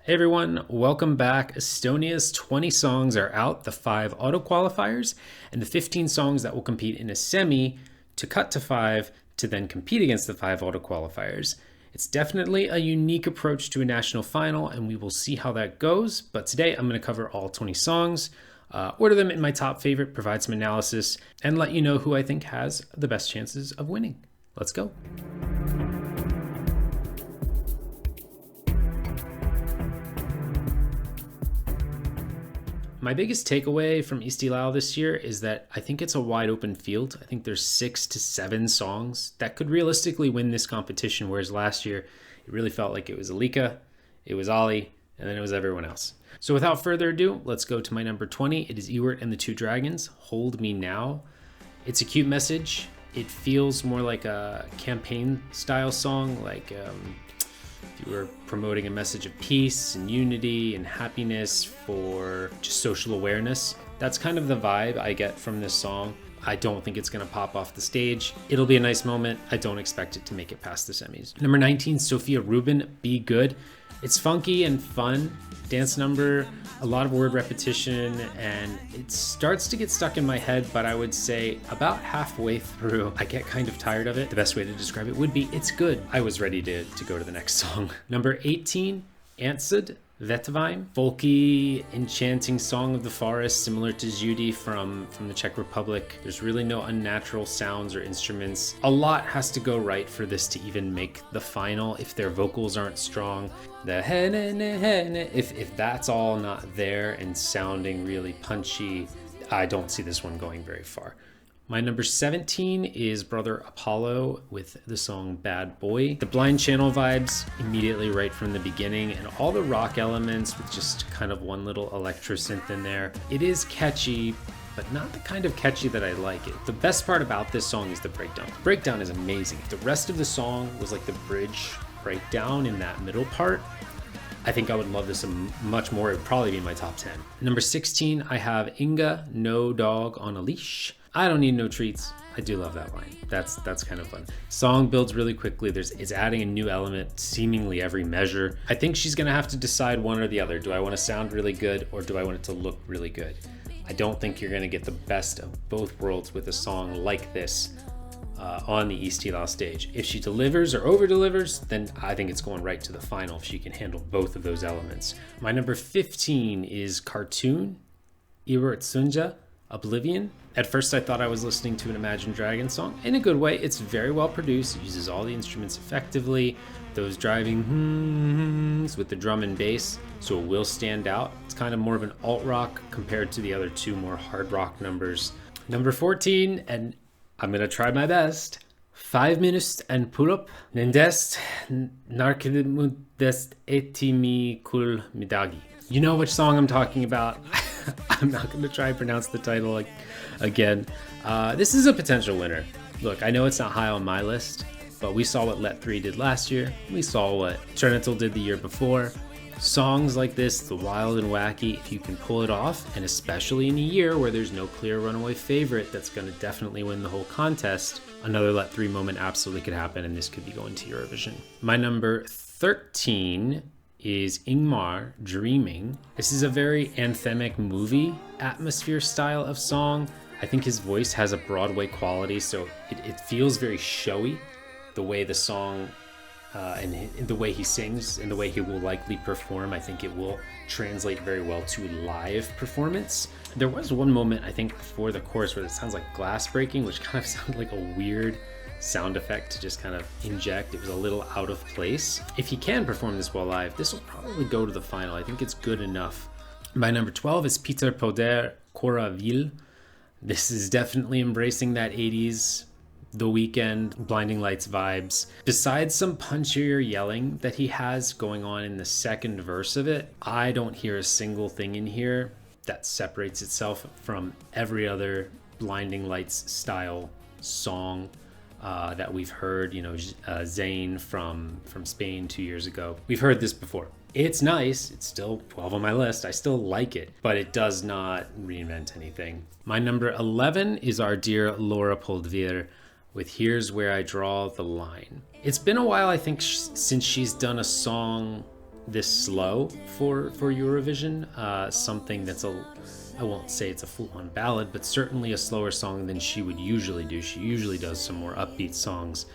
Hey everyone, welcome back. Estonia's 20 songs are out, the 5 auto qualifiers, and the 15 songs that will compete in a semi to cut to 5 to then compete against the 5 auto qualifiers. It's definitely a unique approach to a national final, and we will see how that goes. But today I'm going to cover all 20 songs, order them in my top favorite, provide some analysis, and let you know who I think has the best chances of winning. Let's go. My biggest takeaway from Eesti Laul this year is that I think it's a wide open field. I think there's 6 to 7 songs that could realistically win this competition, whereas last year it really felt like it was Alika, it was Ali, and then it was everyone else. So without further ado, let's go to my number 20. It is Ewart and the Two Dragons, Hold Me Now. It's a cute message. It feels more like a campaign style song, like if you were promoting a message of peace and unity and happiness for just social awareness. That's kind of the vibe I get from this song. I don't think it's going to pop off the stage. It'll be a nice moment. I don't expect it to make it past the semis. Number 19, Sophia Rubin, Be Good. It's funky and fun. Dance number, a lot of word repetition, and it starts to get stuck in my head, but I would say about halfway through, I get kind of tired of it. The best way to describe it would be, it's good. I was ready to go to the next song. Number 18, Answered, Vetvime, folky, enchanting song of the forest, similar to Judy from the Czech Republic. There's really no unnatural sounds or instruments. A lot has to go right for this to even make the final. If their vocals aren't strong, if that's all not there and sounding really punchy, I don't see this one going very far. My number 17 is Brother Apollo with the song Bad Boy. The Blind Channel vibes immediately right from the beginning, and all the rock elements with just kind of one little electro synth in there. It is catchy, but not the kind of catchy that I like it. The best part about this song is the breakdown. The breakdown is amazing. The rest of the song was like the bridge breakdown in that middle part. I think I would love this much more. It would probably be in my top 10. Number 16, I have Inga, No Dog on a Leash. I don't need no treats. I do love that line. That's kind of fun. Song builds really quickly. It's adding a new element seemingly every measure. I think she's gonna have to decide one or the other. Do I want to sound really good or do I want it to look really good? I don't think you're gonna get the best of both worlds with a song like this on the Eesti Laul stage. If she delivers or over delivers, then I think it's going right to the final if she can handle both of those elements. My number 15 is Cartoon, Ewart Sunja, Oblivion. At first I thought I was listening to an Imagine Dragons song. In a good way, it's very well produced. It uses all the instruments effectively. Those driving with the drum and bass, so it will stand out. It's kind of more of an alt rock compared to the other two more hard rock numbers. Number 14, and I'm gonna try my best. 5 minutes and pull up. Nendest narkidest etimi kul midagi. You know which song I'm talking about. I'm not going to try and pronounce the title again. This is a potential winner. Look, I know it's not high on my list, but we saw what Let 3 did last year. We saw what Trinital did the year before. Songs like this, the wild and wacky, if you can pull it off, and especially in a year where there's no clear runaway favorite that's going to definitely win the whole contest, another Let 3 moment absolutely could happen, and this could be going to Eurovision. My number 13 is Ingmar, Dreaming. This is a very anthemic movie atmosphere style of song. I think his voice has a Broadway quality, so it feels very showy, the way the song and the way he sings and the way he will likely perform. I think it will translate very well to live performance. There was one moment, I think, before the chorus where it sounds like glass breaking, which kind of sounded like a weird sound effect to just kind of inject. It was a little out of place. If he can perform this well live, this will probably go to the final. I think it's good enough. My number 12 is Peter Poder, Cora Ville. This is definitely embracing that 80s, The Weeknd, Blinding Lights vibes. Besides some punchier yelling that he has going on in the second verse of it, I don't hear a single thing in here that separates itself from every other Blinding Lights style song that we've heard. You know, Zayn from Spain 2 years ago. We've heard this before. It's nice. It's still 12 on my list. I still like it, but it does not reinvent anything. My number 11 is our dear Laura Poldvir with Here's Where I Draw the Line. It's been a while, I think, since she's done a song this slow for Eurovision. Something that's I won't say it's a full-on ballad, but certainly a slower song than she would usually do. She usually does some more upbeat songs.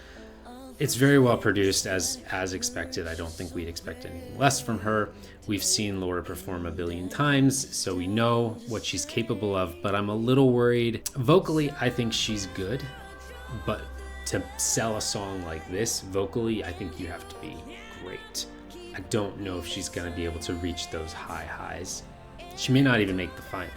It's very well produced, as expected. I don't think we'd expect anything less from her. We've seen Laura perform a billion times, so we know what she's capable of, but I'm a little worried. Vocally, I think she's good, but to sell a song like this vocally, I think you have to be great. I don't know if she's going to be able to reach those high highs. She may not even make the final.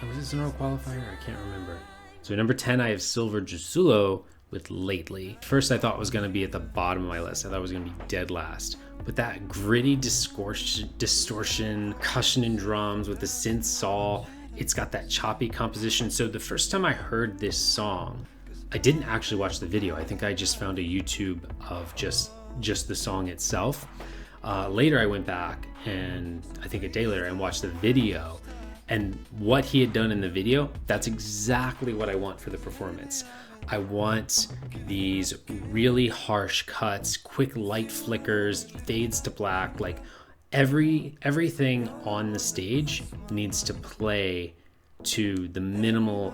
Was this an qualifier? I can't remember. So number 10, I have Silver Jusulo with Lately. First, I thought it was going to be at the bottom of my list. I thought it was going to be dead last. But that gritty distortion, cushion and drums with the synth saw, it's got that choppy composition. So the first time I heard this song, I didn't actually watch the video. I think I just found a YouTube of just the song itself. Later, I went back, and I think a day later, I watched the video. And what he had done in the video, that's exactly what I want for the performance. I want these really harsh cuts, quick light flickers, fades to black. Like everything on the stage needs to play to the minimal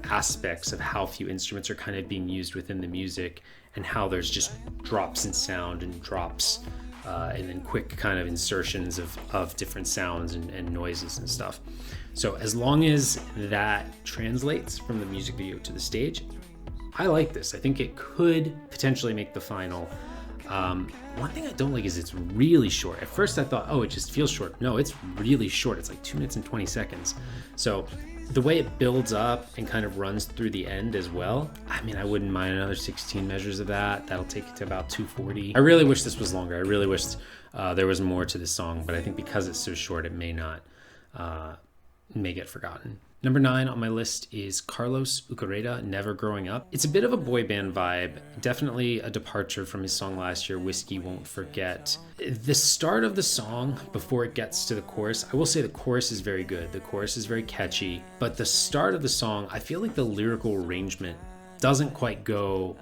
aspects of how few instruments are kind of being used within the music, and how there's just drops in sound and drops and then quick kind of insertions of different sounds and noises and stuff. So as long as that translates from the music video to the stage, I like this. I think it could potentially make the final. One thing I don't like is it's really short. At first I thought, oh, it just feels short. No, it's really short. It's like 2 minutes and 20 seconds. So the way it builds up and kind of runs through the end as well, I mean, I wouldn't mind another 16 measures of that. That'll take it to about 2:40. I really wish this was longer. I really wished there was more to the song, but I think because it's so short, it may not, may get forgotten. Number 9 on my list is Carlos Ucareta, Never Growing Up. It's a bit of a boy band vibe, definitely a departure from his song last year, Whiskey Won't Forget. The start of the song, before it gets to the chorus, I will say the chorus is very good. The chorus is very catchy, but the start of the song, I feel like the lyrical arrangement doesn't quite go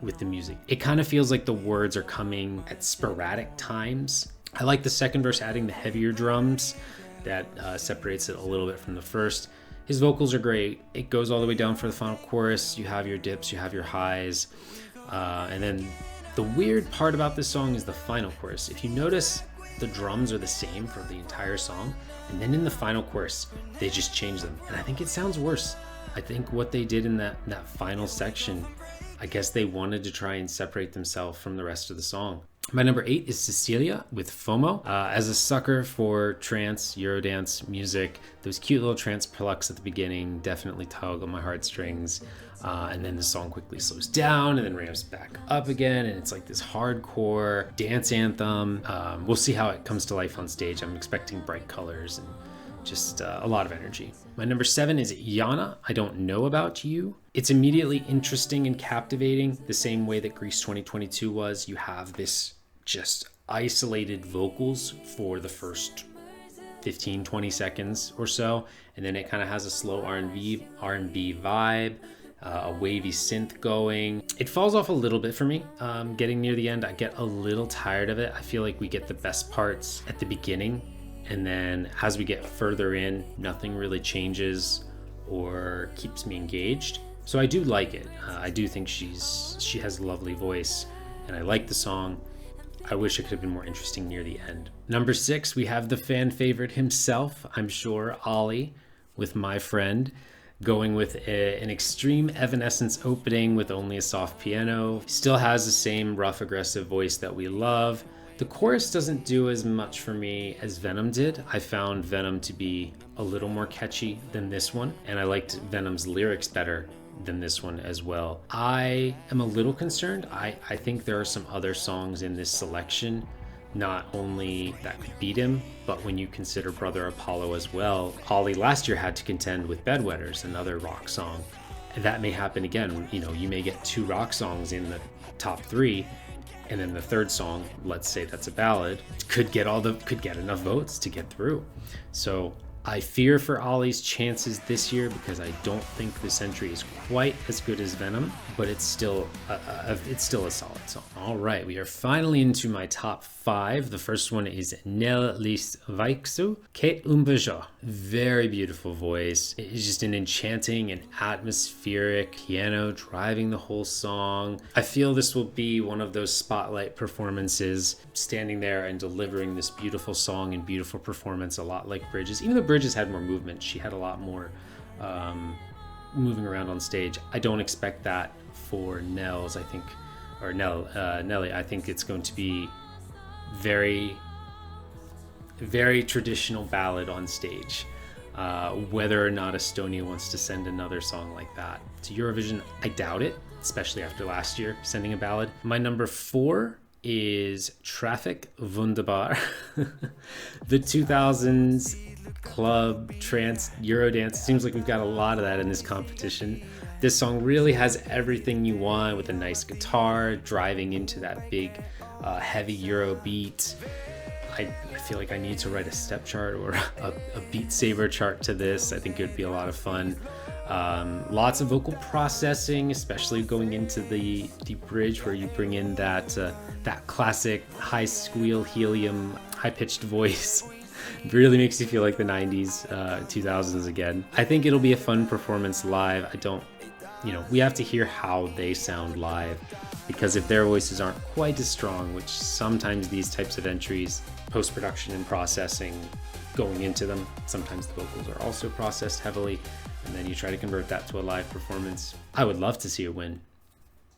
with the music. It kind of feels like the words are coming at sporadic times. I like the second verse adding the heavier drums. That separates it a little bit from the first. His vocals are great. It goes all the way down for the final chorus. You have your dips, you have your highs. And then the weird part about this song is the final chorus. If you notice, the drums are the same for the entire song. And then in the final chorus, they just change them. And I think it sounds worse. I think what they did in that final section, I guess they wanted to try and separate themselves from the rest of the song. My number 8 is Cecilia with FOMO. As a sucker for trance, Eurodance music, those cute little trance plucks at the beginning definitely tug on my heartstrings. And then the song quickly slows down and then ramps back up again. And it's like this hardcore dance anthem. We'll see how it comes to life on stage. I'm expecting bright colors and just a lot of energy. My number 7 is Yana, I Don't Know About You. It's immediately interesting and captivating, the same way that Grease 2022 was. You have this just isolated vocals for the first 15, 20 seconds or so, and then it kind of has a slow R&B vibe, a wavy synth going. It falls off a little bit for me. Getting near the end, I get a little tired of it. I feel like we get the best parts at the beginning, and then as we get further in, nothing really changes or keeps me engaged. So I do like it. I do think she has a lovely voice, and I like the song. I wish it could have been more interesting near the end. Number 6, we have the fan favorite himself, I'm sure, Ollie, with My Friend, going with an extreme Evanescence opening with only a soft piano. Still has the same rough, aggressive voice that we love. The chorus doesn't do as much for me as Venom did. I found Venom to be a little more catchy than this one, and I liked Venom's lyrics better than this one as well. I am a little concerned. I think there are some other songs in this selection, not only that could beat him, but when you consider Brother Apollo as well. Ollie last year had to contend with Bedwetters, another rock song. And that may happen again. You know, you may get 2 rock songs in the top 3, and then the third song, let's say that's a ballad, could get enough votes to get through. So I fear for Ollie's chances this year because I don't think this entry is quite as good as Venom, but it's still a solid song. All right, we are finally into my top 5. 5. The first one is Nel lis vaiksu ke umbejo. Very beautiful voice. It's just an enchanting and atmospheric piano driving the whole song. I feel this will be one of those spotlight performances, standing there and delivering this beautiful song and beautiful performance, a lot like Bridges. Even though Bridges had more movement, she had a lot more moving around on stage. I don't expect that for Nell's, I think, or Nelly. I think it's going to be very, very traditional ballad on stage. Whether or not Estonia wants to send another song like that to Eurovision, I doubt it, especially after last year sending a ballad. My number 4 is Traffic Wunderbar. The 2000s club trance Eurodance. It seems like we've got a lot of that in this competition. This song really has everything you want, with a nice guitar driving into that big heavy Euro beat. I feel like I need to write a step chart or a Beat Saber chart to this. I think it would be a lot of fun. Lots of vocal processing, especially going into the bridge where you bring in that classic high squeal helium high-pitched voice. It really makes you feel like the 90s, 2000s again. I think it'll be a fun performance live. We have to hear how they sound live, because if their voices aren't quite as strong, which sometimes these types of entries, post-production and processing going into them, sometimes the vocals are also processed heavily, and then you try to convert that to a live performance. I would love to see it win.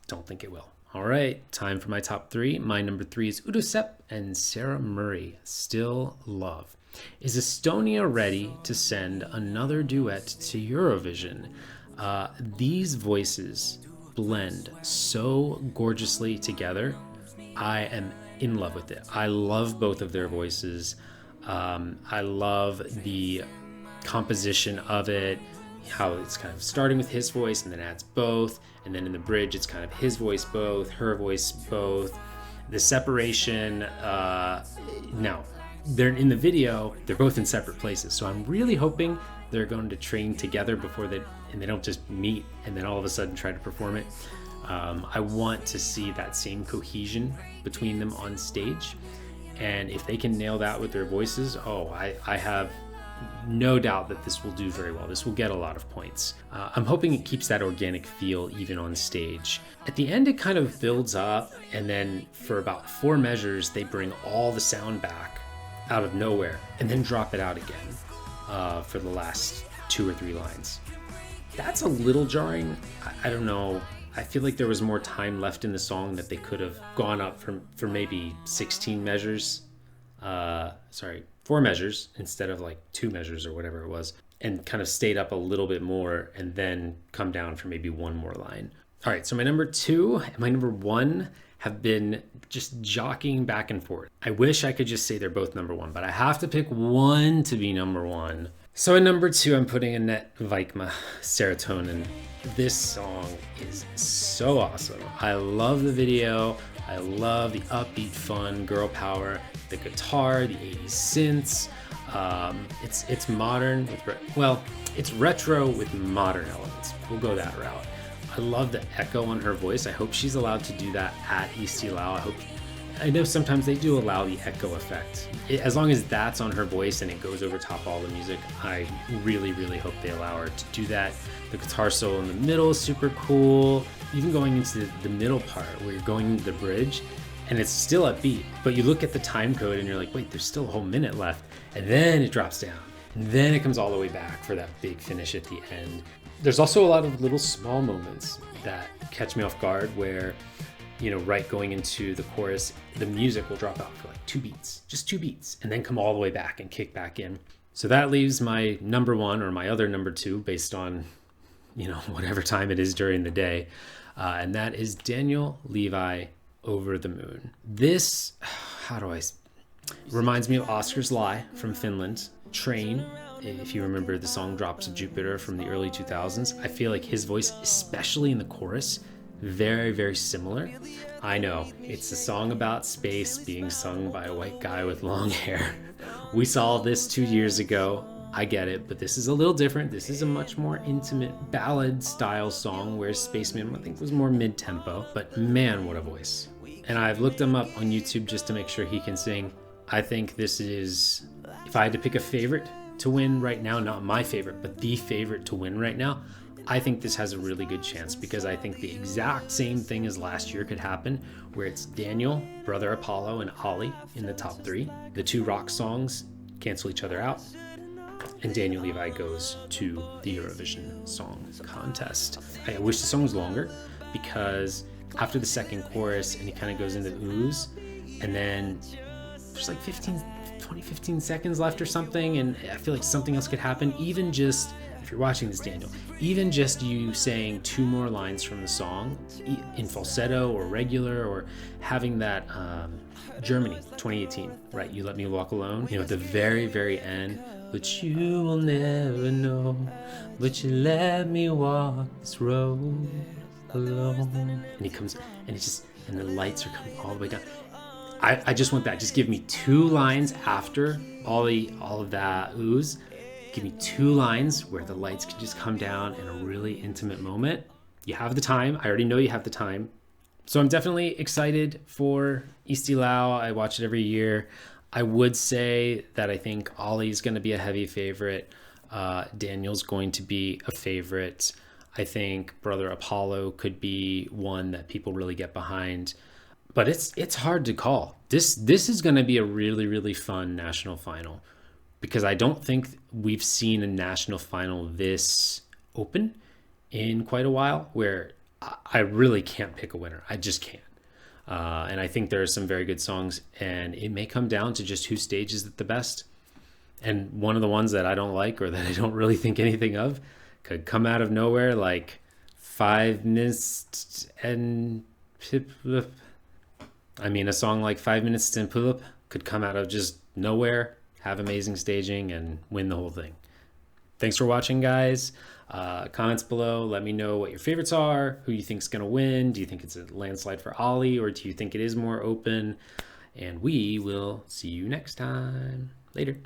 Don't think it will. All right, time for my top 3. My number 3 is Udo Sepp and Sarah Murray, Still Love. Is Estonia ready to send another duet to Eurovision? These voices blend so gorgeously together. I am in love with it. I love both of their voices. I love the composition of it, how it's kind of starting with his voice and then adds both, and then in the bridge it's kind of his voice both, her voice both. The separation, now they're in the video, they're both in separate places, so I'm really hoping they're going to train together before they don't just meet and then all of a sudden try to perform it. I want to see that same cohesion between them on stage, and if they can nail that with their voices, I have no doubt that this will do very well. This will get a lot of points. I'm hoping it keeps that organic feel even on stage. At the end, it kind of builds up, and then for about 4 measures, they bring all the sound back out of nowhere and then drop it out again for the last 2 or 3 lines. That's a little jarring. I don't know. I feel like there was more time left in the song that they could have gone up for maybe 16 measures. 4 measures instead of like 2 measures or whatever it was, and kind of stayed up a little bit more and then come down for maybe 1 more line. All right, so my number 2 and my number 1 have been just jockeying back and forth. I wish I could just say they're both number 1, but I have to pick one to be number 1. So in number 2, I'm putting Annette Weickma, Serotonin. This song is so awesome. I love the video. I love the upbeat, fun, girl power, the guitar, the 80s synths. It's modern it's retro with modern elements. We'll go that route. I love the echo on her voice. I hope she's allowed to do that at Eesti Laul. I know sometimes they do allow the echo effect. As long as that's on her voice and it goes over top all the music, I really, really hope they allow her to do that. The guitar solo in the middle is super cool. Even going into the middle part where you're going into the bridge and it's still upbeat, but you look at the time code and you're like, wait, there's still a whole minute left. And then it drops down. And then it comes all the way back for that big finish at the end. There's also a lot of little small moments that catch me off guard where, right going into the chorus, the music will drop out for like 2 beats, just 2 beats, and then come all the way back and kick back in. So that leaves my number 1 or my other number 2 based on, whatever time it is during the day. And that is Daniel Levi, Over the Moon. This, reminds me of Oscar's Lie from Finland, Train. If you remember the song Drops of Jupiter from the early 2000s, I feel like his voice, especially in the chorus, very, very similar. I know, it's a song about space being sung by a white guy with long hair. We saw this 2 years ago. I get it, but this is a little different. This is a much more intimate ballad style song, whereas Spaceman, I think, was more mid-tempo. But man, what a voice. and I've looked him up on YouTube just to make sure he can sing. I think this is, if I had to pick a favorite to win right now, not my favorite, but the favorite to win right now, I think this has a really good chance, because I think the exact same thing as last year could happen, where it's Daniel, Brother Apollo, and Ali in the top 3. The 2 rock songs cancel each other out, and Daniel Levi goes to the Eurovision Song Contest. I wish the song was longer, because after the second chorus and he kind of goes into ooze, and then there's like 15 seconds left or something, and I feel like something else could happen. Even just, if you're watching this, Daniel, even just you saying 2 more lines from the song in falsetto or regular, or having that Germany 2018, right? You let me walk alone, at the very, very end, but you will never know, but you let me walk this road alone. And he comes, and it's just, and the lights are coming all the way down. I just want that. Just give me 2 lines after all of that ooze. Give me 2 lines where the lights can just come down in a really intimate moment. You have the time. I already know you have the time. So I'm definitely excited for Eesti Laul. I watch it every year. I would say that I think Ollie's going to be a heavy favorite. Daniel's going to be a favorite. I think Brother Apollo could be one that people really get behind. But it's hard to call. This is going to be a really, really fun national final, because I don't think we've seen a national final this open in quite a while, where I really can't pick a winner. I just can't. And I think there are some very good songs, and it may come down to just who stages it the best. And one of the ones that I don't like, or that I don't really think anything of, could come out of nowhere, like 5 minutes and... a song like 5 minutes and pull up could come out of just nowhere, have amazing staging, and win the whole thing. Thanks for watching, guys. Comments below. Let me know what your favorites are, who you think's gonna win. Do you think it's a landslide for Ollie, or do you think it is more open? And we will see you next time. Later.